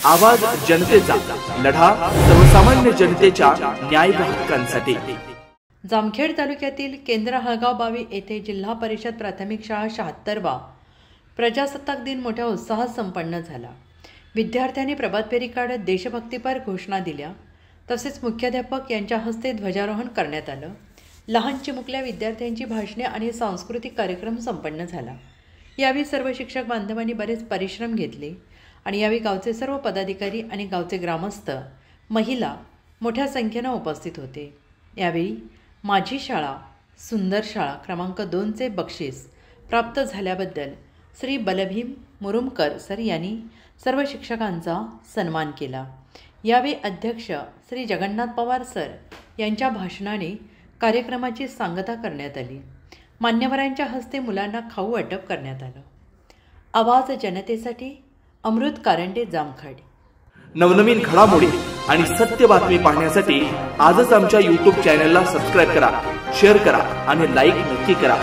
आवाज जनतेचा, लढा सर्वसामान्य जनतेच्या न्याय व हक्कांसाठी। जामखेड तालुक्यातील केंद्र हळगाव बावी येथे जिल्हा परिषद प्राथमिक शाळा 76वा प्रजासत्ताक दिन मोठ्या उत्साहात संपन्न झाला। विद्यार्थ्यांनी प्रभात फेरी काढत देशभक्तीपर घोषणा दिल्या। तसेच मुख्याध्यापक यांच्या हस्ते ध्वजारोहण करण्यात आलं। लहान चिमुकल्या विद्यार्थ्यांची भाषणे आणि सांस्कृतिक कार्यक्रम संपन्न झाला। यावेळी सर्व शिक्षक बांधवांनी बरेच परिश्रम घेतले आणि यावेळी गावचे सर्व पदाधिकारी आणि गावचे ग्रामस्थ, महिला मोठ्या संख्येने उपस्थित होते। यावेळी माझी शाळा सुंदर शाळा क्रमांक 2चे बक्षीस प्राप्त झाल्याबद्दल श्री बलभीम मुरुमकर सर यांनी सर्व शिक्षकांचा सन्मान केला। यावेळी अध्यक्ष श्री जगन्नाथ पवार सर यांच्या भाषणाने कार्यक्रमाची सांगता करण्यात आली। मान्यवरांच्या हस्ते मुलांना खाऊ वाटप करण्यात आलं। आवाज जनतेसाठी अमृत कारंडे, जामखेड। नवनवीन घडामोडी आणि सत्य बातमी पाहण्यासाठी आजच आमच्या YouTube चॅनलला सबस्क्राइब करा, शेअर करा आणि लाईक नक्की करा।